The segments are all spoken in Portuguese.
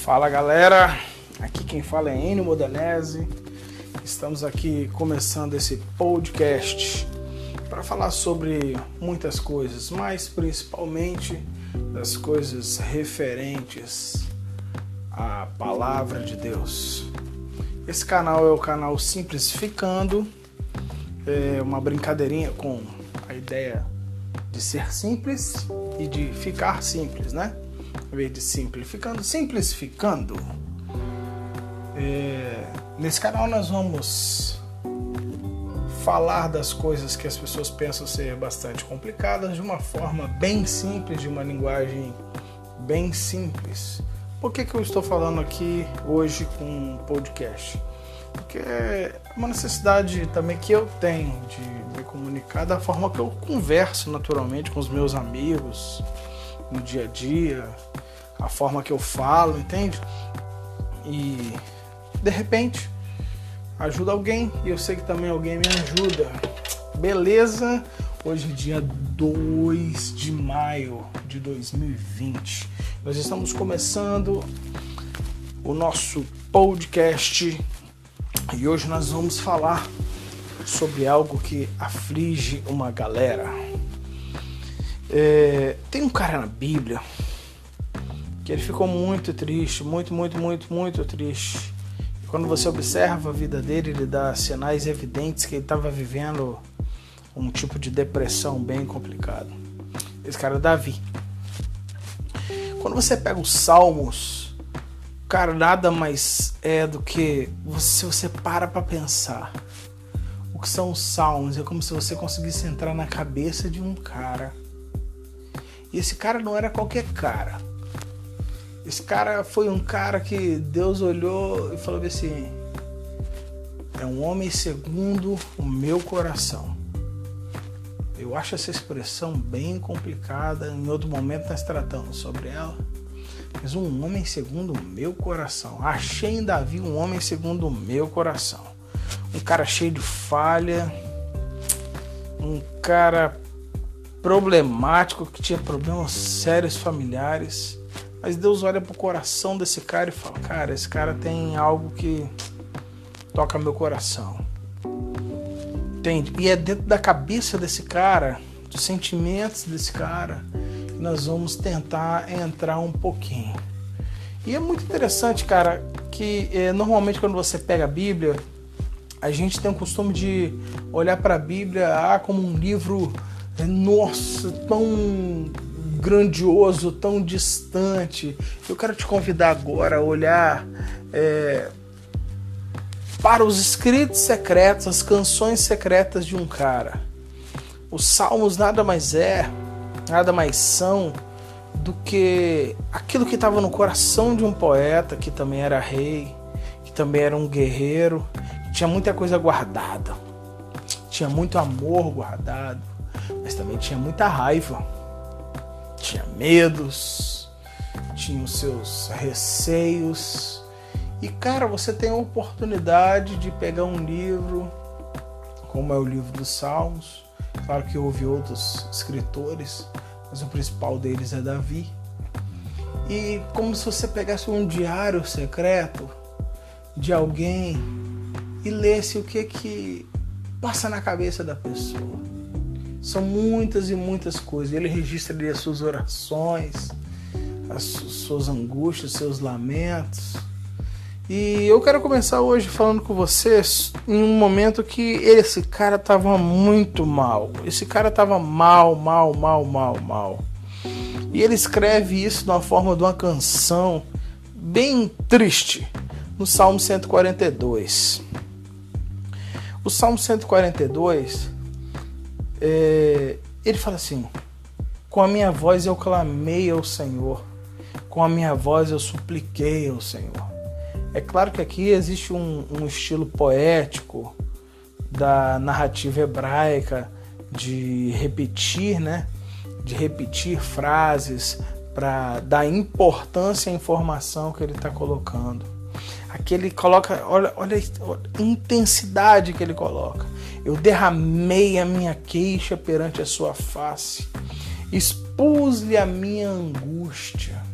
Fala galera, aqui quem fala é Enio Modenese. Estamos aqui começando esse podcast para falar sobre muitas coisas, mas principalmente das coisas referentes à Palavra de Deus. Esse canal é o canal Simplificando, é uma brincadeirinha com a ideia de ser simples e de ficar simples, né? Em vez de simplificando. Nesse canal nós vamos falar das coisas que as pessoas pensam ser bastante complicadas de uma forma bem simples, de uma linguagem bem simples. Por que eu estou falando aqui hoje com um podcast? Porque é uma necessidade também que eu tenho de me comunicar da forma que eu converso naturalmente com os meus amigos no dia a dia, a forma que eu falo, entende? E de repente ajuda alguém e eu sei que também alguém me ajuda. Beleza? Hoje é dia 2 de maio de 2020. Nós estamos começando o nosso podcast e hoje nós vamos falar sobre algo que aflige uma galera. Tem um cara na Bíblia que ele ficou muito triste, muito triste. Quando você observa a vida dele, ele dá sinais evidentes que ele estava vivendo um tipo de depressão bem complicado. Esse cara é Davi. Quando você pega os Salmos, cara, nada mais é do que se você para pensar o que são os Salmos. É como se você conseguisse entrar na cabeça de um cara. E esse cara não era qualquer cara. Esse cara foi um cara que Deus olhou e falou assim: é um homem segundo o meu coração. Eu acho essa expressão bem complicada. Em outro momento nós tratamos sobre ela. Mas um homem segundo o meu coração. Achei em Davi um homem segundo o meu coração. Um cara cheio de falha. Um cara problemático, que tinha problemas sérios familiares. Mas Deus olha pro coração desse cara e fala: cara, esse cara tem algo que toca meu coração. Entende? E é dentro da cabeça desse cara, dos sentimentos desse cara, que nós vamos tentar entrar um pouquinho. E é muito interessante, cara, que normalmente quando você pega a Bíblia, a gente tem o costume de olhar para a Bíblia como um livro, nossa, tão grandioso, tão distante. Eu quero te convidar agora a olhar para os escritos secretos, as canções secretas de um cara. Os Salmos nada mais são do que aquilo que estava no coração de um poeta que também era rei, que também era um guerreiro, que tinha muita coisa guardada, tinha muito amor guardado, mas também tinha muita raiva, tinha medos, tinha os seus receios. E cara, você tem a oportunidade de pegar um livro como é o livro dos Salmos. Claro que houve outros escritores, mas o principal deles é Davi. E como se você pegasse um diário secreto de alguém e lesse o que passa na cabeça da pessoa. São muitas e muitas coisas. Ele registra ali as suas orações, as suas angústias, os seus lamentos. E eu quero começar hoje falando com vocês em um momento que esse cara estava muito mal. Esse cara estava mal. E ele escreve isso na forma de uma canção bem triste, no Salmo 142. O Salmo 142, ele fala assim: com a minha voz eu clamei ao Senhor, com a minha voz eu supliquei ao Senhor. É claro que aqui existe um estilo poético da narrativa hebraica de repetir, né? De repetir frases para dar importância à informação que ele está colocando. Aqui ele coloca, olha a intensidade que ele coloca. Eu derramei a minha queixa perante a sua face, expus-lhe a minha angústia.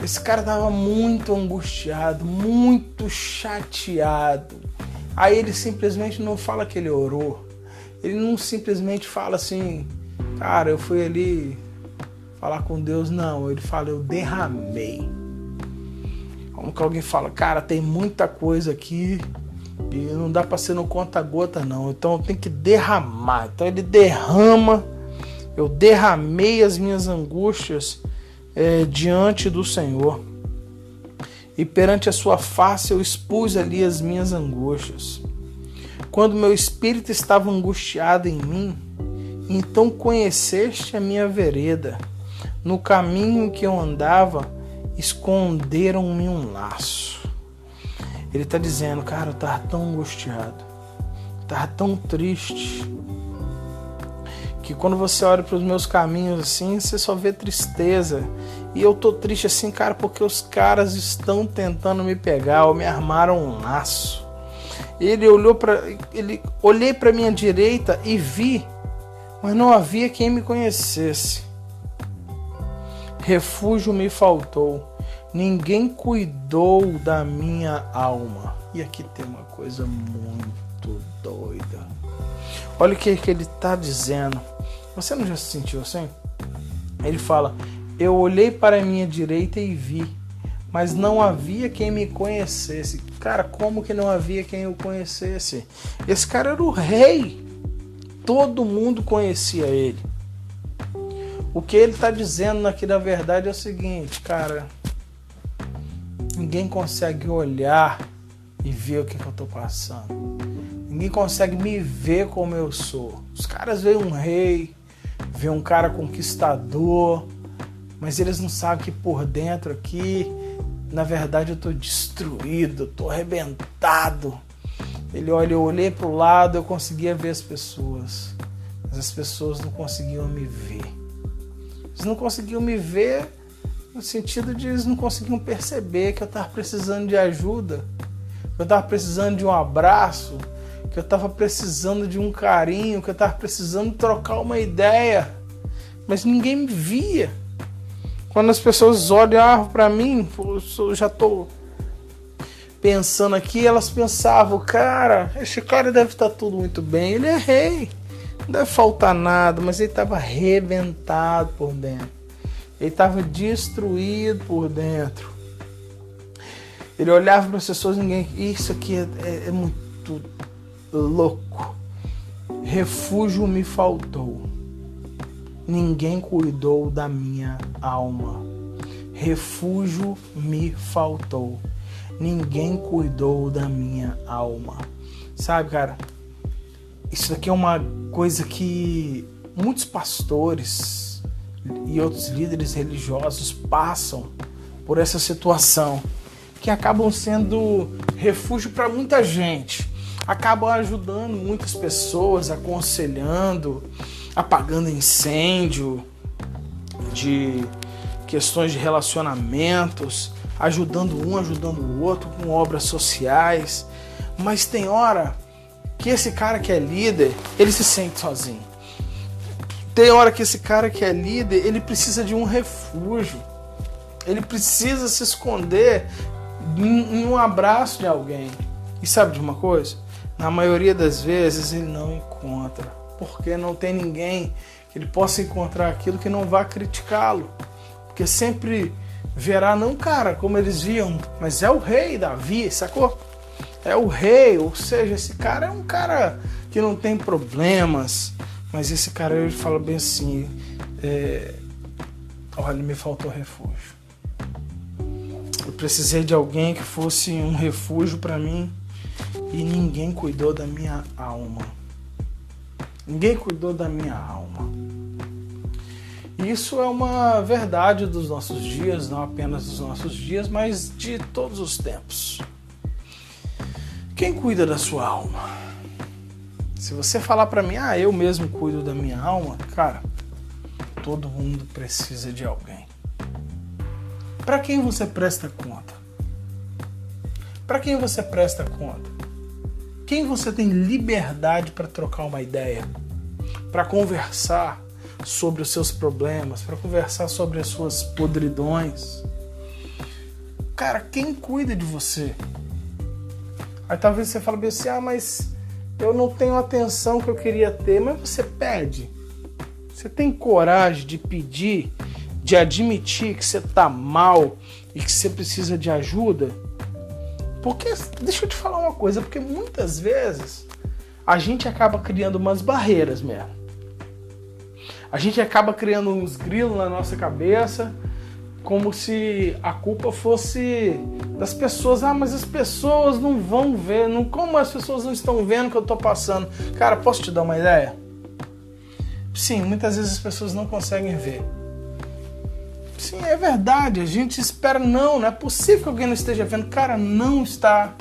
Esse cara tava muito angustiado, muito chateado. Aí ele simplesmente não fala que ele orou. Ele não simplesmente fala assim, cara, eu fui ali falar com Deus. Não, ele fala, eu derramei. Como que alguém fala, cara, tem muita coisa aqui e não dá para ser no conta-gota não, então eu tenho que derramar. Então ele derrama, eu derramei as minhas angústias diante do Senhor, e perante a sua face eu expus ali as minhas angústias. Quando meu espírito estava angustiado em mim, então conheceste a minha vereda. No caminho que eu andava, esconderam-me um laço. Ele está dizendo, cara, eu estava tão angustiado, estava tão triste, que quando você olha para os meus caminhos assim, você só vê tristeza. E eu tô triste assim, cara, porque os caras estão tentando me pegar, ou me armaram um laço. Olhei para minha direita e vi, mas não havia quem me conhecesse. Refúgio me faltou, ninguém cuidou da minha alma. E aqui tem uma coisa muito doida. Olha o que ele está dizendo. Você não já se sentiu assim? Ele fala, eu olhei para a minha direita e vi, mas não havia quem me conhecesse. Cara, como que não havia quem o conhecesse? Esse cara era o rei. Todo mundo conhecia ele. O que ele está dizendo aqui na verdade é o seguinte, cara, ninguém consegue olhar e ver o que eu estou passando. Ninguém consegue me ver como eu sou. Os caras veem um rei, veem um cara conquistador, mas eles não sabem que por dentro aqui, na verdade eu estou destruído, estou arrebentado. Ele olha, eu olhei para o lado, eu conseguia ver as pessoas, mas as pessoas não conseguiam me ver. Eles não conseguiam me ver no sentido de eles não conseguiam perceber que eu estava precisando de ajuda, que eu estava precisando de um abraço, que eu estava precisando de um carinho, que eu estava precisando trocar uma ideia, mas ninguém me via. Quando as pessoas olhavam para mim, eu já estou pensando aqui, elas pensavam, cara, esse cara deve estar tudo muito bem, ele é rei, não deve faltar nada, mas ele estava arrebentado por dentro, ele estava destruído por dentro. Ele olhava para as pessoas, isso aqui é muito louco. Refúgio me faltou, ninguém cuidou da minha alma. Refúgio me faltou, ninguém cuidou da minha alma. Sabe, cara, isso daqui é uma coisa que muitos pastores e outros líderes religiosos passam por essa situação, que acabam sendo refúgio para muita gente, acabam ajudando muitas pessoas, aconselhando, apagando incêndio de questões de relacionamentos, ajudando um, ajudando o outro com obras sociais. Mas tem hora que esse cara que é líder, ele se sente sozinho. Tem hora que esse cara que é líder, ele precisa de um refúgio. Ele precisa se esconder em um abraço de alguém. E sabe de uma coisa? Na maioria das vezes ele não encontra, porque não tem ninguém que ele possa encontrar aquilo que não vá criticá-lo. Porque sempre verá, não, cara, como eles viam, mas é o rei Davi, sacou? É o rei, ou seja, esse cara é um cara que não tem problemas, mas esse cara, ele fala bem assim, olha, me faltou refúgio. Eu precisei de alguém que fosse um refúgio para mim e ninguém cuidou da minha alma. Ninguém cuidou da minha alma. Isso é uma verdade dos nossos dias, não apenas dos nossos dias, mas de todos os tempos. Quem cuida da sua alma? Se você falar para mim, eu mesmo cuido da minha alma, cara, todo mundo precisa de alguém. Para quem você presta conta? Para quem você presta conta? Quem você tem liberdade para trocar uma ideia? Para conversar sobre os seus problemas, para conversar sobre as suas podridões? Cara, quem cuida de você? Aí talvez você fale assim, mas eu não tenho a atenção que eu queria ter. Mas você pede. Você tem coragem de pedir, de admitir que você tá mal e que você precisa de ajuda? Porque, deixa eu te falar uma coisa, porque muitas vezes a gente acaba criando umas barreiras mesmo. A gente acaba criando uns grilos na nossa cabeça, como se a culpa fosse das pessoas. Mas as pessoas não vão ver. Como as pessoas não estão vendo o que eu tô passando? Cara, posso te dar uma ideia? Sim, muitas vezes as pessoas não conseguem ver. Sim, é verdade. A gente espera, não é possível que alguém não esteja vendo. Cara, não está.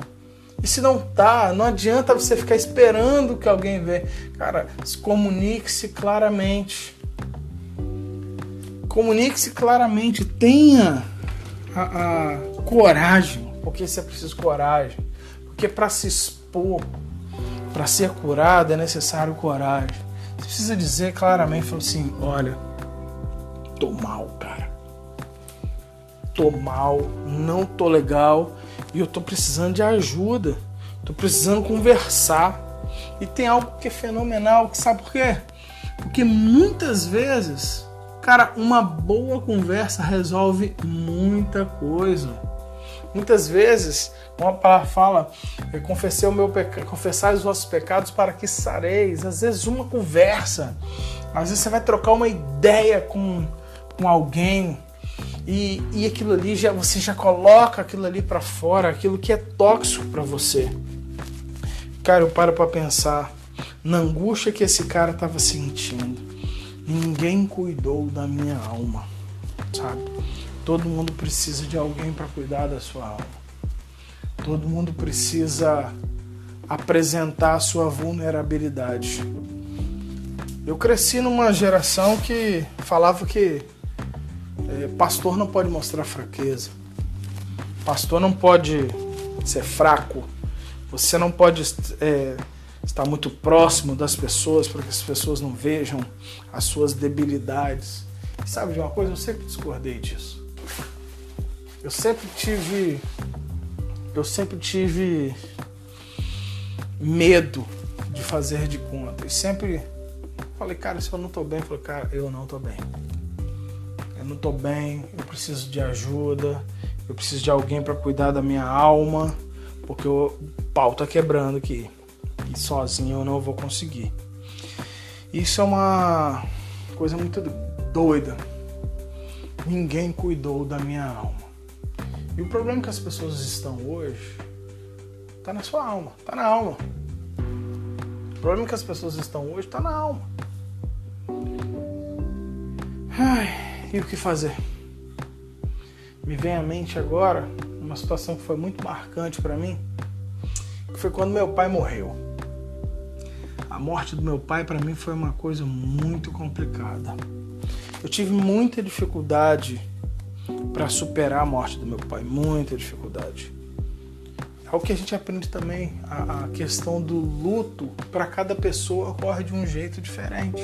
E se não tá, não adianta você ficar esperando que alguém vê. Cara, comunique-se claramente. Comunique-se claramente. Tenha a coragem. Porque isso é preciso coragem. Porque para se expor, para ser curado, é necessário coragem. Você precisa dizer claramente, falar assim, olha, tô mal, cara. Tô mal, não tô legal e eu tô precisando de ajuda. Tô precisando conversar. E tem algo que é fenomenal, que sabe por quê? Porque muitas vezes, cara, uma boa conversa resolve muita coisa. Muitas vezes, como a palavra fala, confessai os vossos pecados para que sareis. Às vezes uma conversa, às vezes você vai trocar uma ideia com alguém e aquilo ali, você já coloca aquilo ali para fora, aquilo que é tóxico para você. Cara, eu paro para pensar na angústia que esse cara estava sentindo. Ninguém cuidou da minha alma, sabe? Todo mundo precisa de alguém para cuidar da sua alma. Todo mundo precisa apresentar a sua vulnerabilidade. Eu cresci numa geração que falava que pastor não pode mostrar fraqueza. Pastor não pode ser fraco. Você não pode estar muito próximo das pessoas para que as pessoas não vejam as suas debilidades. E sabe de uma coisa? Eu sempre discordei disso. Eu sempre tive medo de fazer de conta. E sempre falei, cara, se eu não tô bem, eu falei, cara, eu não tô bem. Eu não tô bem, eu preciso de ajuda, eu preciso de alguém para cuidar da minha alma, porque o pau tá quebrando aqui. E sozinho eu não vou conseguir. Isso é uma coisa muito doida. Ninguém cuidou da minha alma. E o problema que as pessoas estão hoje tá na sua alma, tá na alma. O problema que as pessoas estão hoje tá na alma. E o que fazer? Me vem à mente agora uma situação que foi muito marcante para mim, que foi quando meu pai morreu. A morte do meu pai para mim foi uma coisa muito complicada. Eu tive muita dificuldade para superar a morte do meu pai, muita dificuldade. É o que a gente aprende também, a questão do luto para cada pessoa ocorre de um jeito diferente.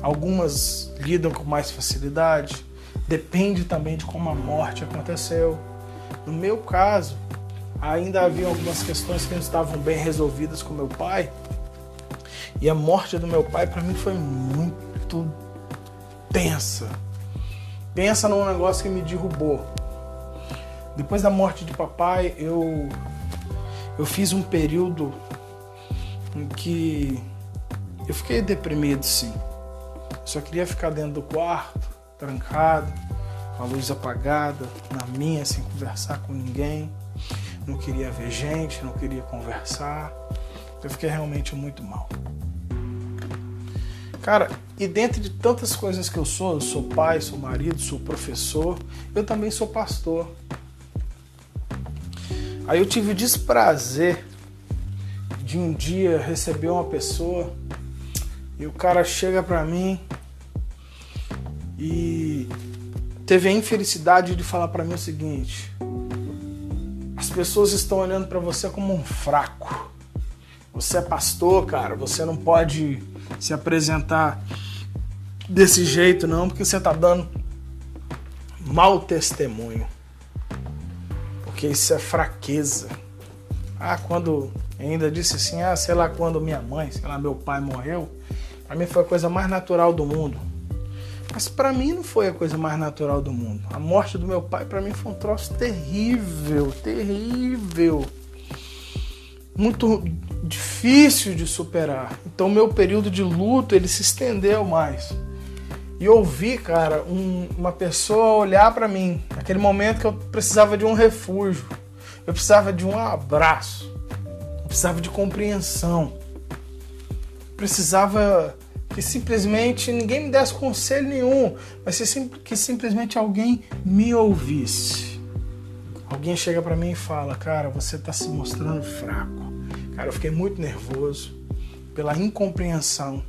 Algumas lidam com mais facilidade, depende também de como a morte aconteceu. No meu caso, ainda havia algumas questões que não estavam bem resolvidas com meu pai, e a morte do meu pai para mim foi muito tensa. Pensa num negócio que me derrubou. Depois da morte de papai, eu fiz um período em que eu fiquei deprimido, sim. Só queria ficar dentro do quarto, trancado, com a luz apagada, na minha, sem conversar com ninguém. Não queria ver gente, não queria conversar. Eu fiquei realmente muito mal. Cara, e dentro de tantas coisas que eu sou pai, sou marido, sou professor, eu também sou pastor. Aí eu tive o desprazer de um dia receber uma pessoa e o cara chega pra mim e teve a infelicidade de falar pra mim o seguinte: as pessoas estão olhando pra você como um fraco. Você é pastor, cara, você não pode se apresentar desse jeito não, porque você tá dando mau testemunho. porque isso é fraqueza. Quando ainda disse assim, sei lá quando minha mãe, sei lá, meu pai morreu, para mim foi a coisa mais natural do mundo. Mas para mim não foi a coisa mais natural do mundo. A morte do meu pai para mim foi um troço terrível, terrível. Muito difícil de superar. Então meu período de luto, ele se estendeu mais. E eu vi, cara, uma pessoa olhar para mim, naquele momento que eu precisava de um refúgio, eu precisava de um abraço, eu precisava de compreensão, eu precisava que simplesmente ninguém me desse conselho nenhum, mas que simplesmente alguém me ouvisse. Alguém chega para mim e fala, cara, você está se mostrando fraco. Cara, eu fiquei muito nervoso pela incompreensão.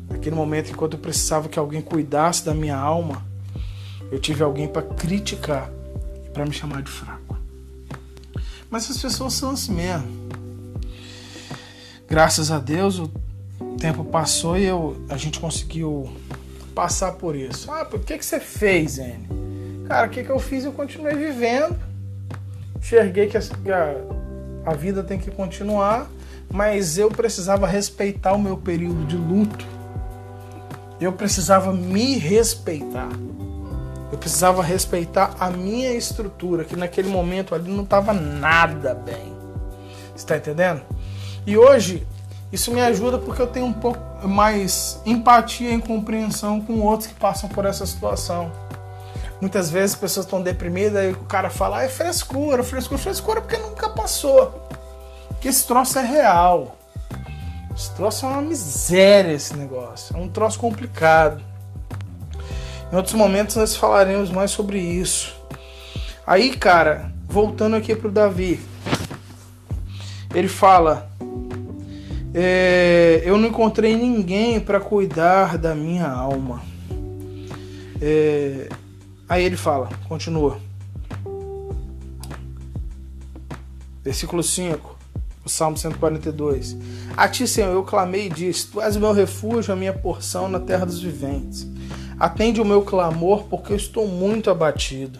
Naquele momento, enquanto eu precisava que alguém cuidasse da minha alma, eu tive alguém para criticar e para me chamar de fraco. Mas as pessoas são assim mesmo. Graças a Deus, o tempo passou e a gente conseguiu passar por isso. Por que você fez, N? Cara, o que eu fiz? Eu continuei vivendo. Enxerguei que a vida tem que continuar, mas eu precisava respeitar o meu período de luto. Eu precisava me respeitar. Eu precisava respeitar a minha estrutura, que naquele momento ali não estava nada bem. Você está entendendo? E hoje, isso me ajuda porque eu tenho um pouco mais empatia e compreensão com outros que passam por essa situação. Muitas vezes as pessoas estão deprimidas e o cara fala, é frescura porque nunca passou. Porque esse troço é real. Esse troço é uma miséria, esse negócio. É um troço complicado. Em outros momentos nós falaremos mais sobre isso. Aí, cara, voltando aqui pro Davi. Ele fala, eu não encontrei ninguém para cuidar da minha alma. Aí ele fala, continua. Versículo 5. O Salmo 142. A ti, Senhor, eu clamei e disse, tu és o meu refúgio, a minha porção na terra dos viventes. Atende o meu clamor, porque eu estou muito abatido.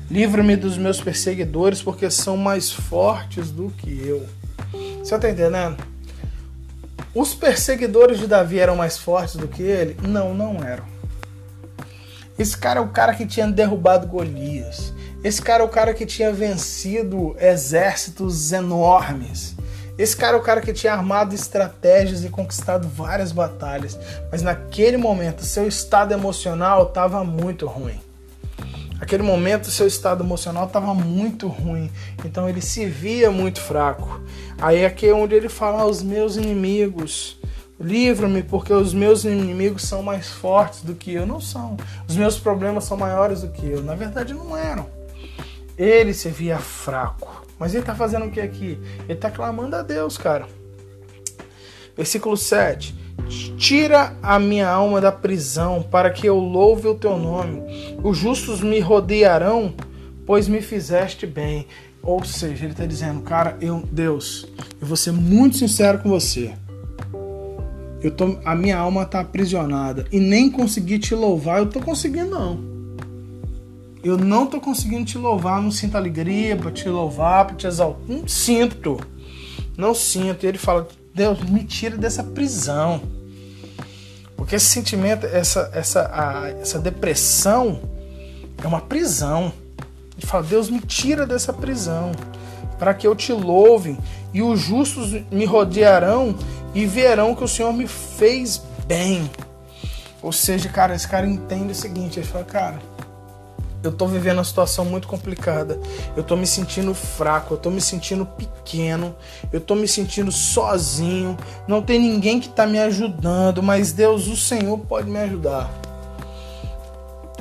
Livra-me dos meus perseguidores, porque são mais fortes do que eu. Você está entendendo? Os perseguidores de Davi eram mais fortes do que ele? Não eram. Esse cara é o cara que tinha derrubado Golias. Esse cara é o cara que tinha vencido exércitos enormes. Esse cara é o cara que tinha armado estratégias e conquistado várias batalhas. Mas naquele momento, seu estado emocional estava muito ruim. Naquele momento, seu estado emocional estava muito ruim. Então ele se via muito fraco. Aí aqui é onde ele fala, os meus inimigos, livra-me porque os meus inimigos são mais fortes do que eu. Não são. Os meus problemas são maiores do que eu. Na verdade, não eram. Ele se via fraco. Mas ele está fazendo o que aqui? Ele está clamando a Deus, cara. Versículo 7. Tira a minha alma da prisão, para que eu louve o teu nome. Os justos me rodearão, pois me fizeste bem. Ou seja, ele está dizendo, cara, Deus, eu vou ser muito sincero com você. A minha alma está aprisionada e nem consegui te louvar. Eu estou conseguindo, não. Eu não estou conseguindo te louvar. Não sinto alegria para te louvar, para te exaltar. Não sinto. E ele fala, Deus, me tira dessa prisão. Porque esse sentimento, essa depressão é uma prisão. Ele fala, Deus, me tira dessa prisão, para que eu te louve, e os justos me rodearão e verão que o Senhor me fez bem. Ou seja, cara, esse cara entende o seguinte, ele fala, cara, eu tô vivendo uma situação muito complicada, eu tô me sentindo fraco, eu tô me sentindo pequeno, eu tô me sentindo sozinho, não tem ninguém que tá me ajudando, mas Deus, o Senhor pode me ajudar.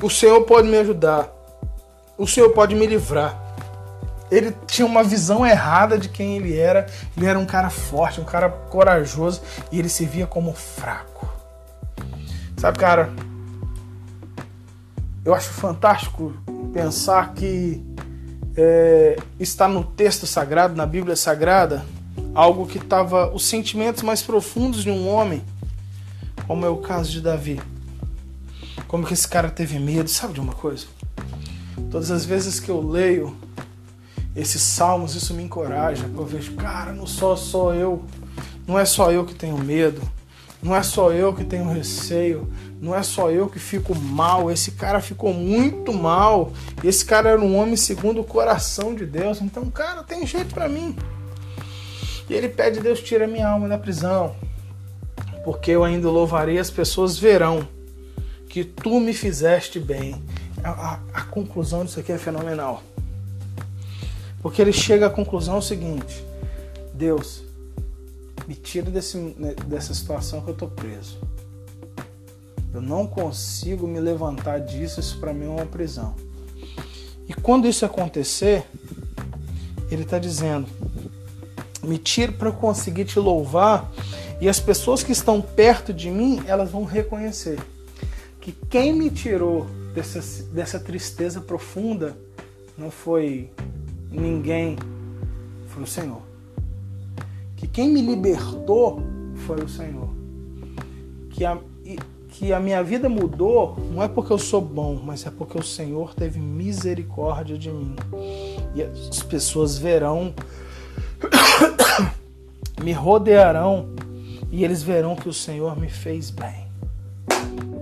O Senhor pode me ajudar. O Senhor pode me livrar. Ele tinha uma visão errada de quem ele era. Ele era um cara forte, um cara corajoso, e ele se via como fraco. Sabe, cara, eu acho fantástico pensar que está no texto sagrado, na Bíblia Sagrada, algo que estava os sentimentos mais profundos de um homem, como é o caso de Davi. Como que esse cara teve medo, sabe de uma coisa? Todas as vezes que eu leio esses salmos, isso me encoraja. Eu vejo, cara, não só eu, não é só eu que tenho medo, não é só eu que tenho receio, não é só eu que fico mal. Esse cara ficou muito mal. Esse cara era um homem segundo o coração de Deus. Então, cara, tem jeito pra mim. E ele pede: Deus, tira minha alma da prisão, porque eu ainda louvarei, as pessoas verão que tu me fizeste bem. A conclusão disso aqui é fenomenal. Porque ele chega à conclusão seguinte: Deus, me tira dessa situação que eu tô preso. Eu não consigo me levantar disso, isso para mim é uma prisão. E quando isso acontecer, ele está dizendo: me tira para eu conseguir te louvar, e as pessoas que estão perto de mim, elas vão reconhecer que quem me tirou dessa tristeza profunda não foi ninguém, foi o Senhor. Que quem me libertou foi o Senhor. Que a minha vida mudou não é porque eu sou bom, mas é porque o Senhor teve misericórdia de mim. E as pessoas verão, me rodearão, e eles verão que o Senhor me fez bem.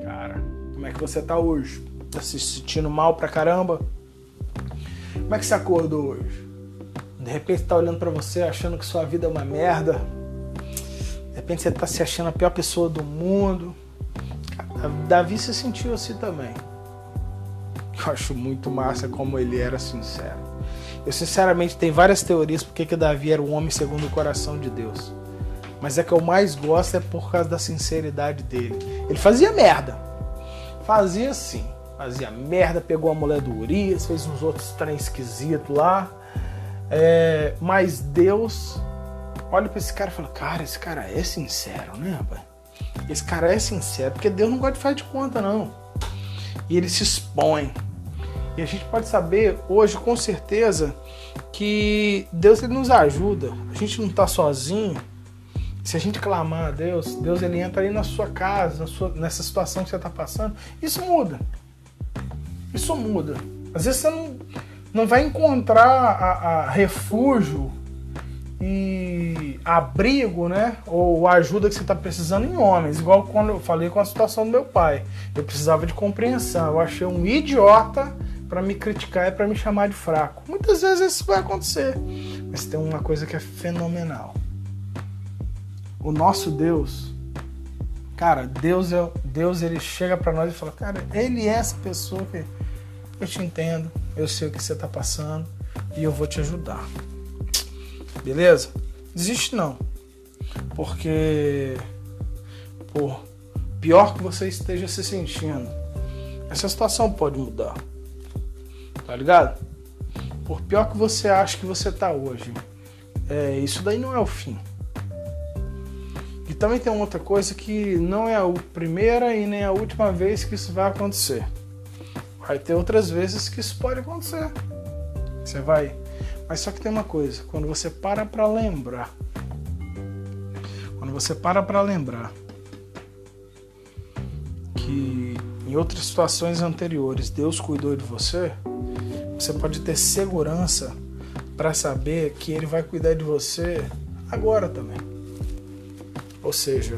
Cara, como é que você tá hoje? Tá se sentindo mal pra caramba? Como é que você acordou hoje? De repente você tá olhando pra você achando que sua vida é uma merda. De repente você tá se achando a pior pessoa do mundo. Davi se sentiu assim também. Eu acho muito massa como ele era sincero. Eu sinceramente tenho várias teorias porque que Davi era um homem segundo o coração de Deus. Mas a que eu mais gosto é por causa da sinceridade dele. Ele fazia merda. Fazia sim. Fazia merda, pegou a mulher do Urias, fez uns outros trem esquisitos lá. Mas Deus olha pra esse cara e fala: cara, esse cara é sincero, né, rapaz? Esse cara é sincero, porque Deus não gosta de fazer de conta, não. E ele se expõe. E a gente pode saber hoje, com certeza, que Deus, ele nos ajuda. A gente não está sozinho. Se a gente clamar a Deus, Deus, ele entra aí na sua casa, nessa situação que você está passando. Isso muda. Isso muda. Às vezes você não vai encontrar a refúgio e abrigo, né, ou ajuda que você está precisando em homens, igual quando eu falei com a situação do meu pai. Eu precisava de compreensão. Eu achei um idiota para me criticar e para me chamar de fraco. Muitas vezes isso vai acontecer, mas tem uma coisa que é fenomenal. O nosso Deus, cara, Deus ele chega para nós e fala: cara, ele é essa pessoa que eu te entendo, eu sei o que você está passando e eu vou te ajudar. Beleza? Desiste não. Porque por pior que você esteja se sentindo, essa situação pode mudar. Tá ligado? Por pior que você acha que você tá hoje, isso daí não é o fim. E também tem outra coisa que não é a primeira e nem a última vez que isso vai acontecer. Vai ter outras vezes que isso pode acontecer. Você vai... Mas só que tem uma coisa, quando você para pra lembrar, que em outras situações anteriores Deus cuidou de você, você pode ter segurança para saber que Ele vai cuidar de você agora também. Ou seja,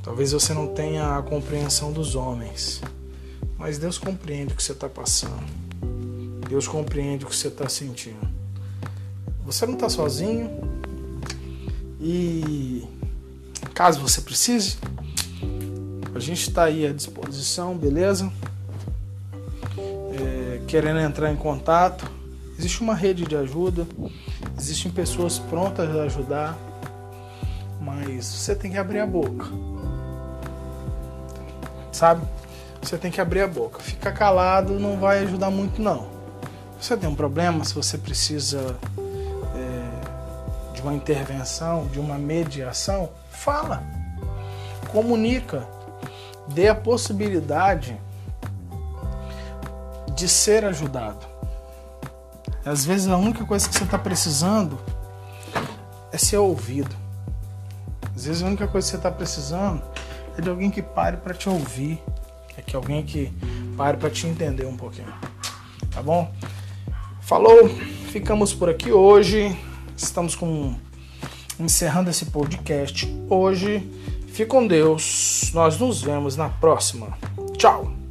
talvez você não tenha a compreensão dos homens, mas Deus compreende o que você está passando. Deus compreende o que você está sentindo. Você não está sozinho. E caso você precise, a gente está aí à disposição, beleza? Querendo entrar em contato, existe uma rede de ajuda, existem pessoas prontas a ajudar, mas você tem que abrir a boca, sabe? Você tem que abrir a boca. Ficar calado não vai ajudar muito, não. Se você tem um problema, se você precisa de uma intervenção, de uma mediação, fala, comunica, dê a possibilidade de ser ajudado. Às vezes a única coisa que você está precisando é ser ouvido. Às vezes a única coisa que você está precisando é de alguém que pare para te ouvir, que alguém que pare para te entender um pouquinho. Tá bom? Falou! ficamos por aqui hoje. Estamos encerrando esse podcast hoje. Fique com Deus. Nós nos vemos na próxima. Tchau.